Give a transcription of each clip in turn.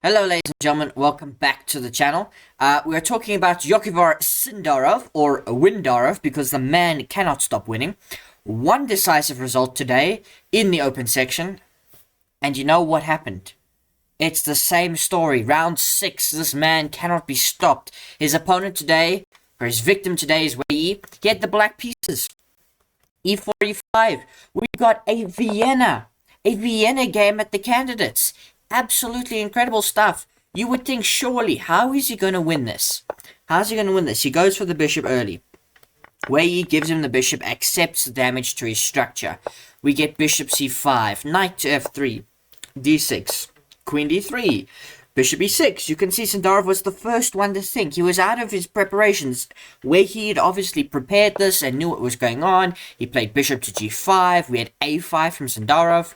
Hello ladies and gentlemen, welcome back to the channel. We are talking about Javokhir Sindarov, or Windarov, because the man cannot stop winning. One decisive result today in the open section, and you know what happened? It's the same story. Round 6, this man cannot be stopped. His opponent today, or his victim today, is Wei Yi. He had the black pieces. E4, E5. We got a Vienna game at the candidates. Absolutely incredible stuff. You would think, surely, how is he going to win this? How's he going to win this? He goes for the bishop early. Wei Yi gives him the bishop, accepts the damage to his structure. We get bishop c5, knight to f3, d6, queen d3, bishop e6. You can see Sindarov was the first one to think. He was out of his preparations. Wei Yi had obviously prepared this and knew what was going on. He played bishop to g5. We had a5 from Sindarov.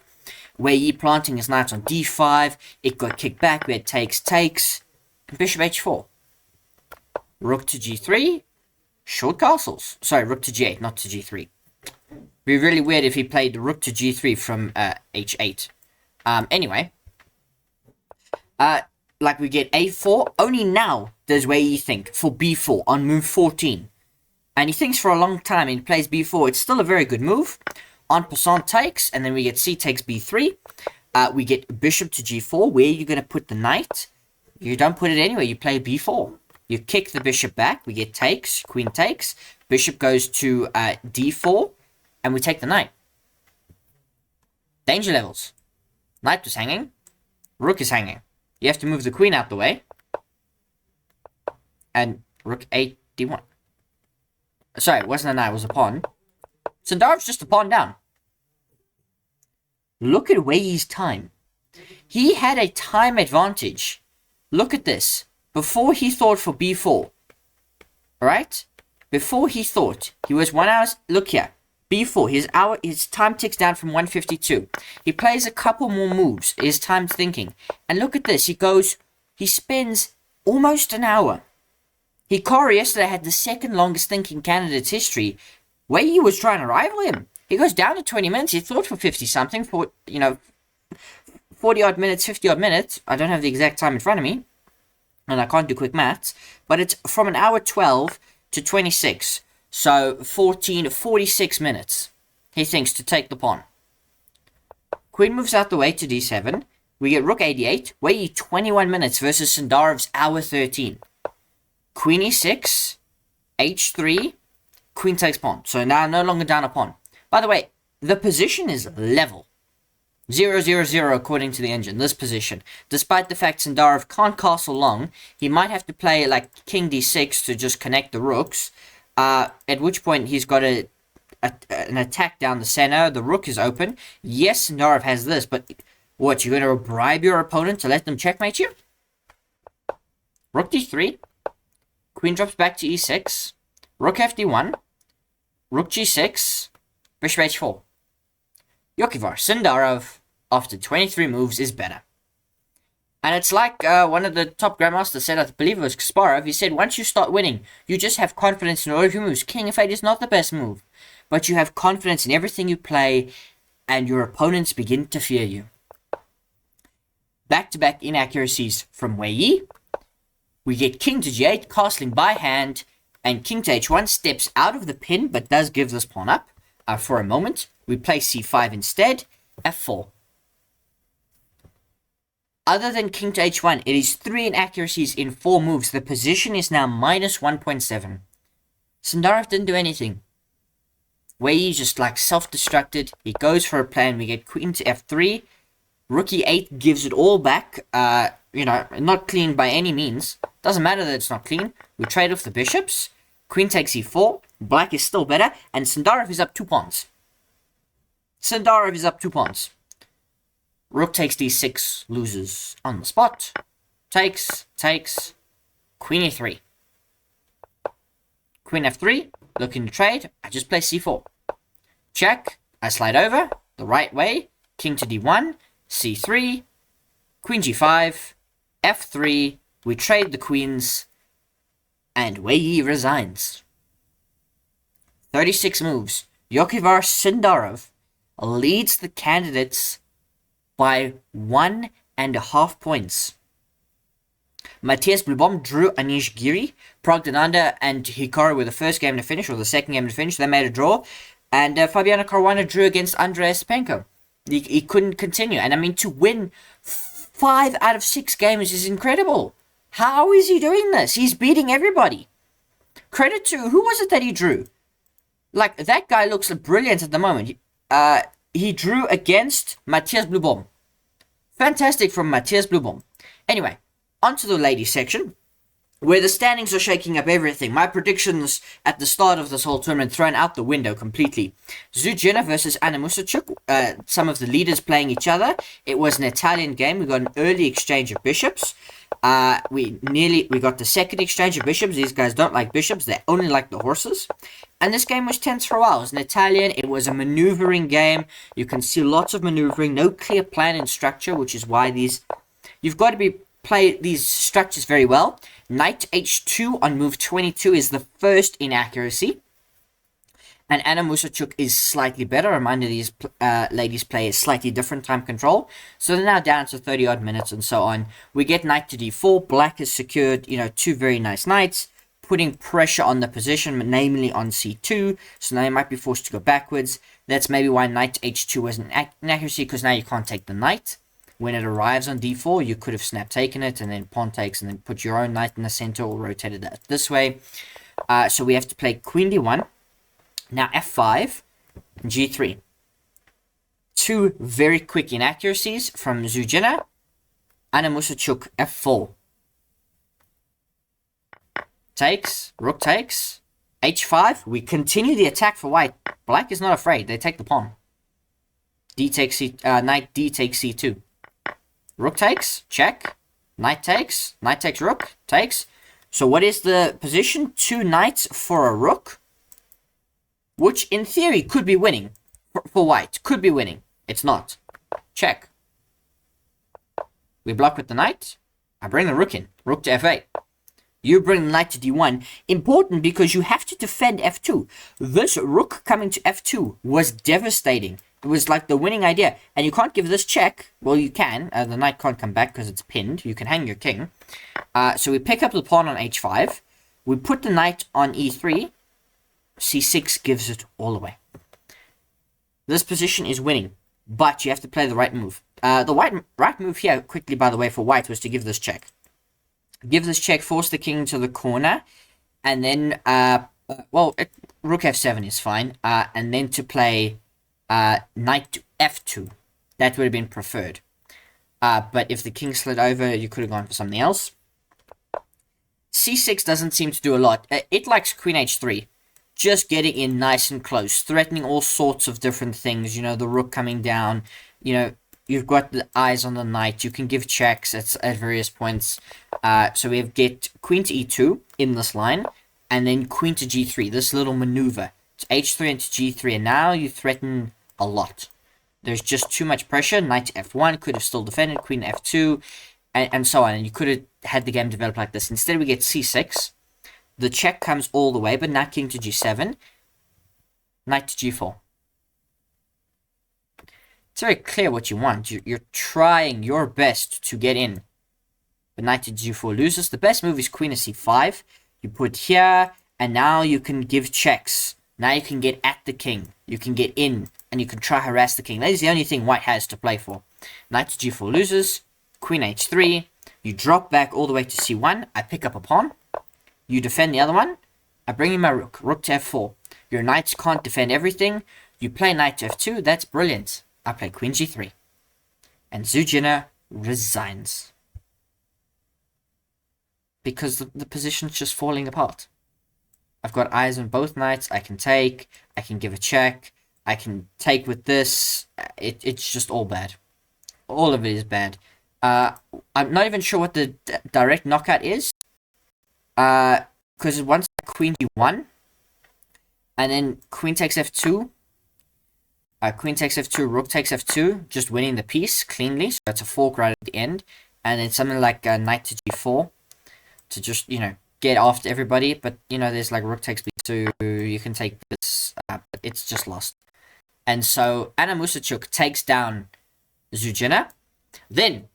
Wei Yi planting his knight on d5. It got kicked back. We had takes. Bishop h4. Rook to g3. Short castles. Sorry, rook to g8, not to g3. Be really weird if he played rook to g3 from h8. Anyway. Like we get a4. Only now does Wei Yi think for b4 on move 14. And he thinks for a long time and he plays b4. It's still a very good move. En passant takes, and then we get c takes b3. We get bishop to g4. Where are you going to put the knight? You don't put it anywhere. You play b4. You kick the bishop back. We get takes. Queen takes. Bishop goes to d4. And we take the knight. Danger levels. Knight was hanging. Rook is hanging. You have to move the queen out the way. And rook 8 d1. Sorry, it wasn't a knight. It was a pawn. Sindarov's just a pawn down. Look at Wei Yi's time. He had a time advantage. Look at this. Before he thought for b4. Alright? Before he thought. He was 1 hour. Look here. b4. His time ticks down from 152. He plays a couple more moves. His time's thinking. And look at this. He spends almost an hour. Hikaru yesterday had the second longest thinking candidate's history. Wei Yi was trying to rival him. He goes down to 20 minutes. He thought for 50-something, for, 40-odd minutes, 50-odd minutes. I don't have the exact time in front of me, and I can't do quick maths, but it's from an hour 12 to 26. So 46 minutes, he thinks, to take the pawn. Queen moves out the way to d7. We get rook 88. Wei Yi 21 minutes versus Sindarov's hour 13. Queen e6, h3, queen takes pawn. So now no longer down a pawn. By the way, the position is level. 0-0-0 according to the engine, this position. Despite the fact Sindarov can't castle long, he might have to play like king d6 to just connect the rooks. At which point he's got an attack down the center. The rook is open. Yes, Sindarov has this, but what, you're going to bribe your opponent to let them checkmate you? Rook d3. Queen drops back to e6. Rook fd1. Rook g6. Bishop h4. Javokhir Sindarov, after 23 moves, is better. And it's like one of the top grandmasters said, I believe it was Kasparov, he said, once you start winning, you just have confidence in all of your moves. King of 8 is not the best move, but you have confidence in everything you play, and your opponents begin to fear you. Back-to-back inaccuracies from Wei Yi. We get king to g8, castling by hand, and king to h1 steps out of the pin, but does give this pawn up. For a moment, we play c5 instead, f4. Other than king to h1, it is 3 inaccuracies in 4 moves. The position is now minus 1.7. Sindarov didn't do anything. Wei Yi just like self-destructed. He goes for a plan. We get queen to f3. Rook e8 gives it all back. Not clean by any means. Doesn't matter that it's not clean. We trade off the bishops. Queen takes e4. Black is still better. And Sindarov is up 2 pawns. Rook takes d6. Loses on the spot. Takes. Queen e3. Queen f3. Looking to trade. I just play c4. Check. I slide over. The right way. King to d1. c3. Queen g5. f3. We trade the queens. And Wei Yi resigns. 36 moves. Javokhir Sindarov leads the candidates by 1.5 points. Matthias Blubom drew Anish Giri. Praggnanandhaa and Hikaru were the first game to finish, or the second game to finish. They made a draw. And Fabiano Caruana drew against Andrei Stepenko. He couldn't continue. And I mean, to win 5 out of 6 games is incredible. How is he doing this? He's beating everybody. Credit to, who was it that he drew? Like, that guy looks brilliant at the moment. He drew against Matthias Blubom. Fantastic from Matthias Blubom. Anyway, on to the ladies section, where the standings are shaking up everything. My predictions at the start of this whole tournament thrown out the window completely. Jiner versus Anna Muzychuk, some of the leaders playing each other. It was an Italian game. We got an early exchange of bishops. We got the second exchange of bishops. These guys don't like bishops. They only like the horses. And this game was tense for a while. It was an Italian. It was a maneuvering game. You can see lots of maneuvering. No clear plan and structure, which is why you've got to play these structures very well. Knight h2 on move 22 is the first inaccuracy. And Anna Muzychuk is slightly better. Reminder, these ladies play a slightly different time control. So they're now down to 30 odd minutes and so on. We get knight to d4. Black has secured, 2 very nice knights, putting pressure on the position, namely on c2. So now you might be forced to go backwards. That's maybe why knight h2 was an inaccuracy, because now you can't take the knight. When it arrives on d4, you could have snap taken it and then pawn takes and then put your own knight in the center or rotated that this way. So we have to play queen d1. Now f5, g3. 2 very quick inaccuracies from Jiner. Anna Muzychuk, f4. Takes, rook takes, h5. We continue the attack for white. Black is not afraid. They take the pawn. D takes c, knight d takes c2. Rook takes, check. Knight takes rook, takes. So what is the position? 2 knights for a rook, which in theory could be winning for white. Could be winning. It's not. Check. We block with the knight. I bring the rook in. Rook to f8. You bring the knight to d1. Important because you have to defend f2. This rook coming to f2 was devastating. It was like the winning idea. And you can't give this check. Well, you can. The knight can't come back because it's pinned. You can hang your king. So we pick up the pawn on h5. We put the knight on e3. c6 gives it all away. This position is winning. But you have to play the right move. The right move here, quickly by the way, for white was to give this check. Give this check, force the king to the corner. And then, rook f7 is fine. And then to play knight to f2. That would have been preferred. But if the king slid over, you could have gone for something else. c6 doesn't seem to do a lot. It likes queen h3. Just getting in nice and close. Threatening all sorts of different things. The rook coming down. You've got the eyes on the knight. You can give checks at various points. So we get queen to e2 in this line. And then queen to g3. This little maneuver. To h3 into g3. And now you threaten a lot. There's just too much pressure. Knight to f1 could have still defended. Queen to f2. And so on. And you could have had the game develop like this. Instead we get c6. The check comes all the way. But now king to g7. Knight to g4. It's very clear what you want. You're trying your best to get in. But knight to g4 loses. The best move is queen to c5. You put here. And now you can give checks. Now you can get at the king. You can get in. And you can try harass the king. That is the only thing white has to play for. Knight to g4 loses. Queen h3. You drop back all the way to c1. I pick up a pawn. You defend the other one. I bring in my rook. Rook to f4. Your knights can't defend everything. You play knight to f2. That's brilliant. I play queen g3. And Jiner resigns. Because the position's just falling apart. I've got eyes on both knights. I can take. I can give a check. I can take with this. It's just all bad. All of it is bad. I'm not even sure what the direct knockout is. Because once queen d1. And then queen takes f2. Queen takes f2, rook takes f2, just winning the piece cleanly. So that's a fork right at the end. And then something like knight to g4 to just, get after everybody. But, there's like rook takes b2, you can take this, but it's just lost. And so Anna Muzychuk takes down Jiner. Then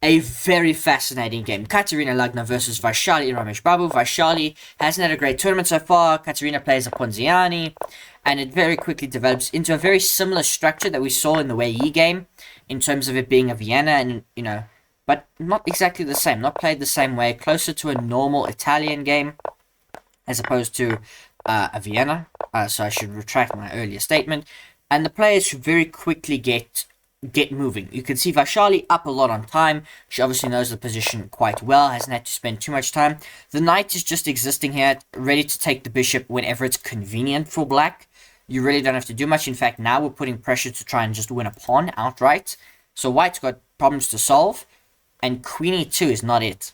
a very fascinating game. Kateryna Lagno versus Vaishali Rameshbabu. Vaishali hasn't had a great tournament so far. Kateryna plays a Ponziani, and it very quickly develops into a very similar structure that we saw in the Wei Yi game, in terms of it being a Vienna, and but not exactly the same. Not played the same way. Closer to a normal Italian game, as opposed to a Vienna. So I should retract my earlier statement. And the players should very quickly get moving. You can see Vaishali up a lot on time. She obviously knows the position quite well, hasn't had to spend too much time. The knight is just existing here, ready to take the bishop whenever it's convenient for black. You really don't have to do much. In fact, now we're putting pressure to try and just win a pawn outright. So white's got problems to solve, and queen e2 is not it.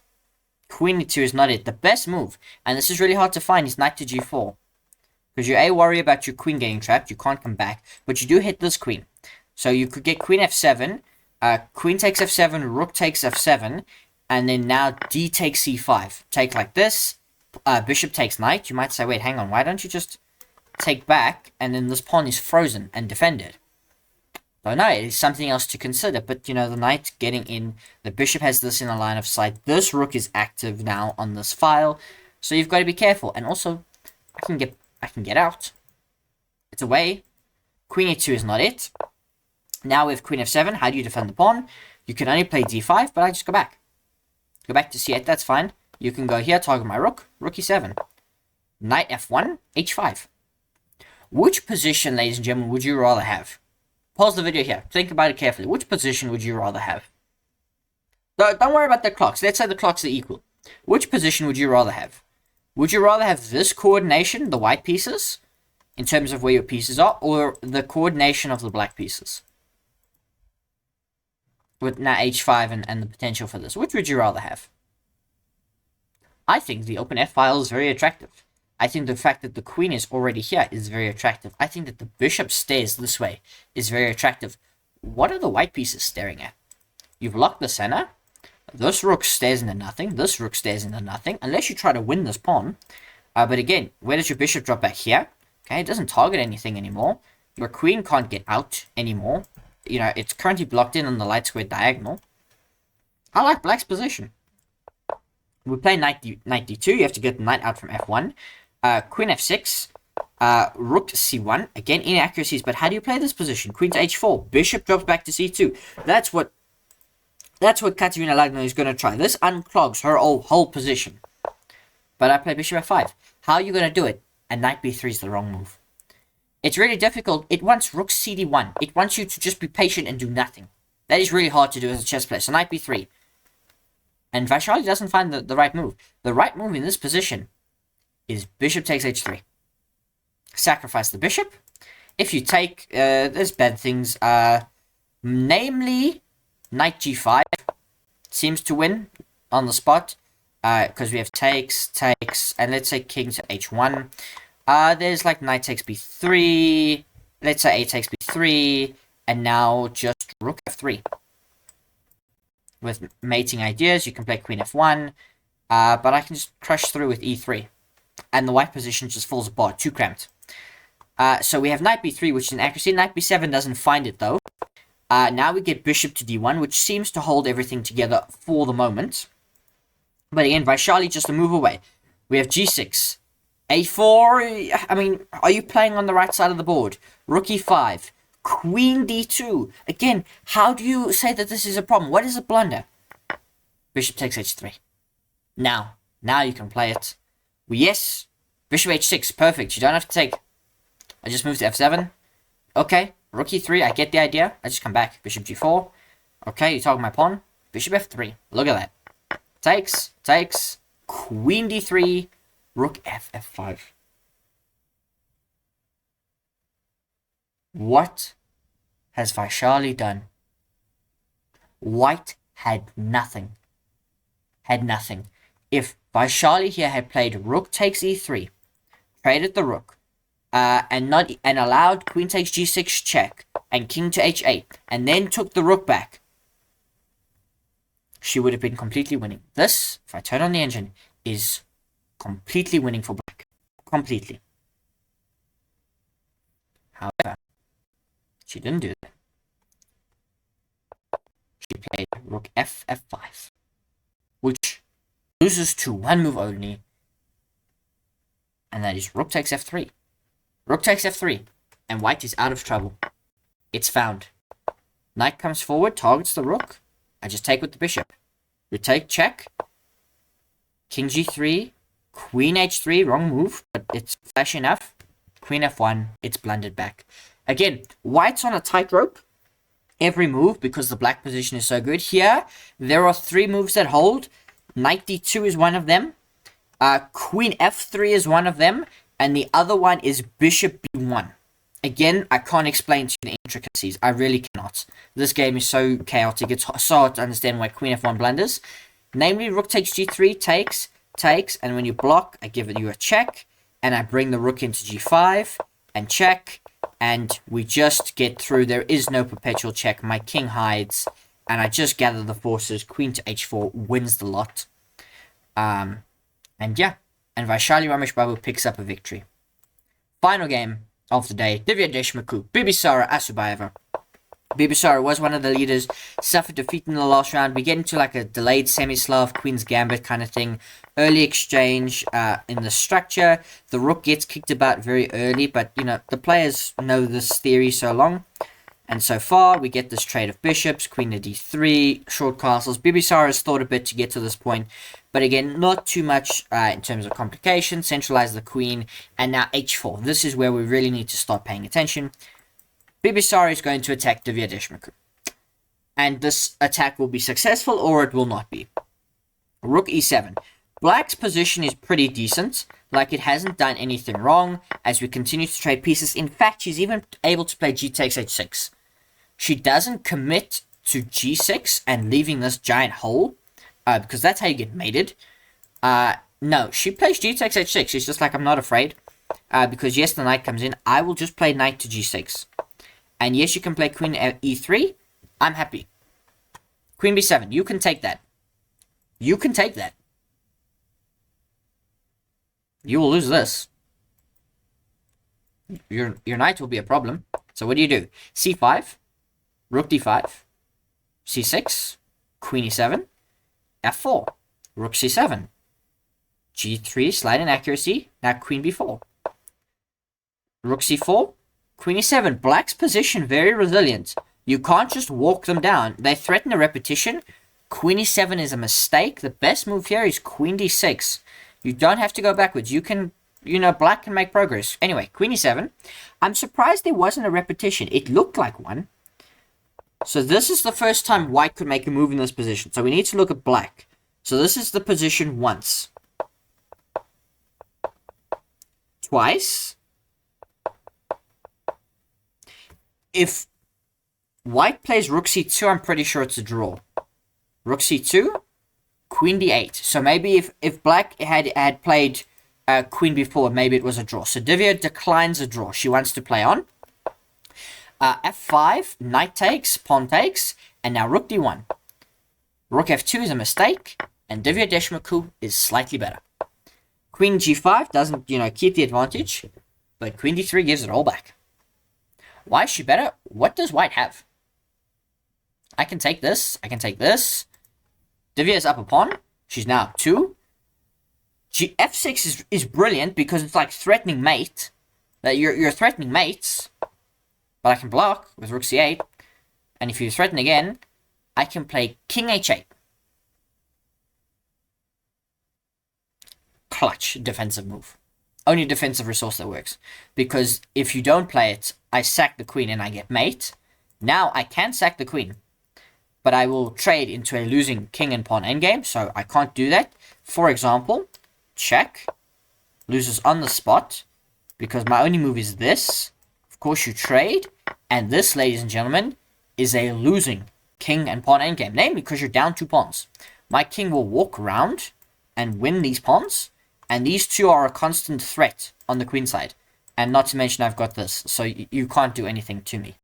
Queen e2 is not it. The best move, and this is really hard to find, is knight to g4. Because you A, worry about your queen getting trapped, you can't come back, but you do hit this queen. So you could get queen f7, queen takes f7, rook takes f7, and then now d takes c5. Take like this, bishop takes knight. You might say, wait, hang on, why don't you just take back, and then this pawn is frozen and defended? So no, it is something else to consider, but the knight getting in, the bishop has this in a line of sight, this rook is active now on this file, so you've got to be careful. And also, I can get out. It's away. Queen e2 is not it. Now we have queen f7. How do you defend the pawn? You can only play d5, but I just go back. Go back to c8, that's fine. You can go here, target my rook, rook e7. Knight f1, h5. Which position, ladies and gentlemen, would you rather have? Pause the video here. Think about it carefully. Which position would you rather have? Don't worry about the clocks. Let's say the clocks are equal. Which position would you rather have? Would you rather have this coordination, the white pieces, in terms of where your pieces are, or the coordination of the black pieces? With now h5 and the potential for this. Which would you rather have? I think the open f file is very attractive. I think the fact that the queen is already here is very attractive. I think that the bishop stays this way is very attractive. What are the white pieces staring at? You've locked the center. This rook stays into nothing. This rook stays into nothing. Unless you try to win this pawn. But again, where does your bishop drop back? Here. Okay, it doesn't target anything anymore. Your queen can't get out anymore. It's currently blocked in on the light square diagonal. I like black's position. We play knight d2. You have to get the knight out from f1. Queen f6, rook c1. Again, inaccuracies, but how do you play this position? Queen to h4, bishop drops back to c2. That's what Kateryna Lagno is going to try. This unclogs her whole position. But I play bishop f5. How are you going to do it? And knight b3 is the wrong move. It's really difficult. It wants rook cd1. It wants you to just be patient and do nothing. That is really hard to do as a chess player. So knight b3. And Vaishali doesn't find the right move. The right move in this position is bishop takes h3. Sacrifice the bishop. If you take, there's bad things. Namely, knight g5 seems to win on the spot. Because we have takes, and let's say king to h1. There's like knight takes b3. Let's say a takes b3. And now just rook f3. With mating ideas, you can play queen f1. But I can just crush through with e3. And the white position just falls apart, too cramped. So we have knight b3, which is an accuracy. Knight b7 doesn't find it, though. Now we get bishop to d1, which seems to hold everything together for the moment. But again, Vaishali just a move away. We have g6. a4, I mean, are you playing on the right side of the board? Rook e5. Queen d2. Again, how do you say that this is a problem? What is a blunder? Bishop takes h3. Now you can play it. Yes, bishop h6, perfect. You don't have to take. I just moved to f7. Okay, rook e3, I get the idea. I just come back. Bishop g4. Okay, you target my pawn. Bishop f3. Look at that. Takes. Queen d3. Rook f5. What has Vaishali done? White had nothing. If Vaishali here had played rook takes e3, traded the rook, and allowed queen takes g6 check, and king to h8, and then took the rook back, she would have been completely winning. This, if I turn on the engine, is completely winning for black. Completely. However, she didn't do that. She played rook f5, which loses to one move only, and that is rook takes f3. Rook takes f3, and white is out of trouble. It's found. Knight comes forward, targets the rook. I just take with the bishop. We take check. King g3, queen h3, wrong move, but it's flash enough. Queen f1, it's blundered back. Again, white's on a tightrope every move because the black position is so good. Here, there are 3 moves that hold. Knight d2 is one of them. Queen f3 is one of them. And the other one is bishop b1. Again, I can't explain to you the intricacies. I really cannot. This game is so chaotic. It's so hard to understand why queen f1 blunders. Namely, rook takes g3, takes, and when you block, I give you a check, and I bring the rook into g5, and check, and we just get through. There is no perpetual check. My king hides, and I just gather the forces. Queen to h4 wins the lot. And yeah, and Vaishali Rameshbabu picks up a victory. Final game of the day, Divya Deshmukh, Bibisara, Assaubayeva. Bibisara was one of the leaders, suffered defeat in the last round. We get into like a delayed semi-Slav, Queen's Gambit kind of thing. Early exchange in the structure. The rook gets kicked about very early, but you know, the players know this theory so long. And so far, we get this trade of bishops, queen to d3, short castles. Bibisara has thought a bit to get to this point, but again, not too much in terms of complication. Centralize the queen, and now h4. This is where we really need to start paying attention. Bibisara is going to attack Divya Deshmukh, and this attack will be successful or it will not be. Rook e7. Black's position is pretty decent, like it hasn't done anything wrong as we continue to trade pieces. In fact, she's even able to play g takes h6. She doesn't commit to g6 and leaving this giant hole, because that's how you get mated. No, she plays g takes h6. She's just like, I'm not afraid, because yes, the knight comes in. I will just play knight to g6. And yes, you can play queen e3. I'm happy. Queen b7. You can take that. You can take that. You will lose this. Your knight will be a problem. So what do? c5, rook d5, c6, queen e7, f4, rook c7, g3, slight inaccuracy, now queen b4, rook c4, queen e7. Black's position very resilient. You can't just walk them down. They threaten a repetition. Queen e7 is a mistake. The best move here is queen d6. You don't have to go backwards. You can, black can make progress. Anyway, queen e7. I'm surprised there wasn't a repetition. It looked like one. So this is the first time white could make a move in this position. So we need to look at black. So this is the position once. Twice. If white plays rook c2, I'm pretty sure it's a draw. Rook c2. Queen d8. So maybe if black had played queen b4, maybe it was a draw. So Divya declines a draw. She wants to play on. f5, knight takes, pawn takes, and now rook d1. Rook f2 is a mistake, and Divya Deshmukh is slightly better. Queen g5 doesn't, keep the advantage, but queen d3 gives it all back. Why is she better? What does white have? I can take this. I can take this. Divya is up a pawn. She's now 2. f6 is brilliant because it's like threatening mate. That you're threatening mates. But I can block with rook c8. And if you threaten again, I can play king h8. Clutch defensive move. Only defensive resource that works. Because if you don't play it, I sack the queen and I get mate. Now I can sack the queen, but I will trade into a losing king and pawn endgame, so I can't do that. For example, check. Loses on the spot, because my only move is this. Of course you trade, and this, ladies and gentlemen, is a losing king and pawn endgame. Namely, because you're down 2 pawns. My king will walk around and win these pawns, and these two are a constant threat on the queen side. And not to mention I've got this, so you can't do anything to me.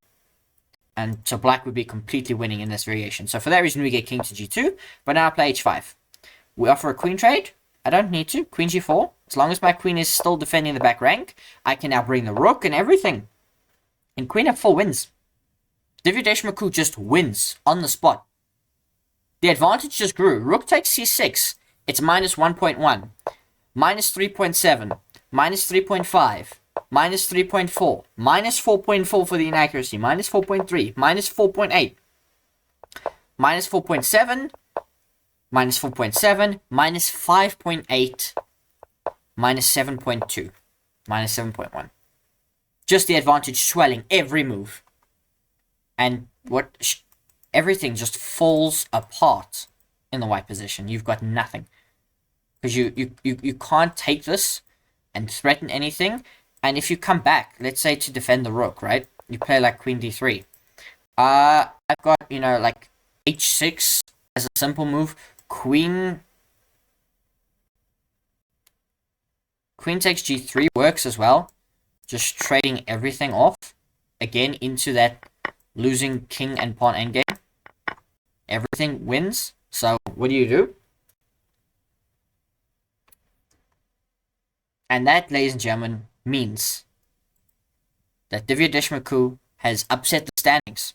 And so black would be completely winning in this variation. So for that reason, we get king to g2. But now I play h5. We offer a queen trade. I don't need to. Queen g4. As long as my queen is still defending the back rank, I can now bring the rook and everything. And queen f4 wins. Divya Deshmukh just wins on the spot. The advantage just grew. Rook takes c6. It's minus 1.1. Minus 3.7. Minus 3.5. Minus 3.4. Minus 4.4 for the inaccuracy. Minus 4.3. Minus 4.8. Minus 4.7. Minus 4.7. Minus 5.8. Minus 7.2. Minus 7.1. Just the advantage swelling every move. And everything just falls apart in the white position. You've got nothing. Because you can't take this and threaten anything. And if you come back, let's say to defend the rook, right? You play like queen d3. I've got, like h6 as a simple move. Queen takes g3 works as well. Just trading everything off. Again, into that losing king and pawn endgame. Everything wins. So, what do? And that, ladies and gentlemen, means that Divya Deshmukh has upset the standings.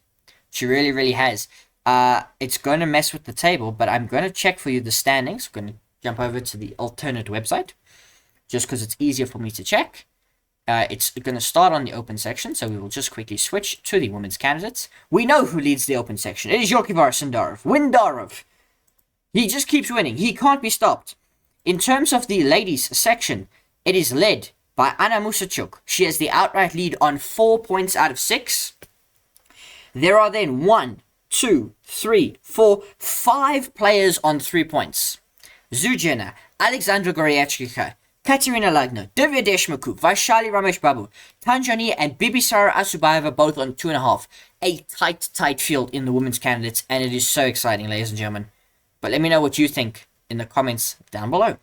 She really, really has. It's going to mess with the table, but I'm going to check for you the standings. I'm going to jump over to the alternate website, just because it's easier for me to check. It's going to start on the open section, so we will just quickly switch to the women's candidates. We know who leads the open section. It is Javokhir Sindarov. Windarov. He just keeps winning. He can't be stopped. In terms of the ladies section, it is led by Anna Muzychuk. She has the outright lead on 4 points out of 6. There are then 1, 2, 3, 4, 5 players on 3 points. Jiner, Alexandra Goryachkika, Kateryna Lagno, Divya Deshmukh, Vaishali Rameshbabu, Tanjani and Bibisara Assaubayeva both on 2.5. A tight field in the women's candidates, and it is so exciting, ladies and gentlemen. But let me know what you think in the comments down below.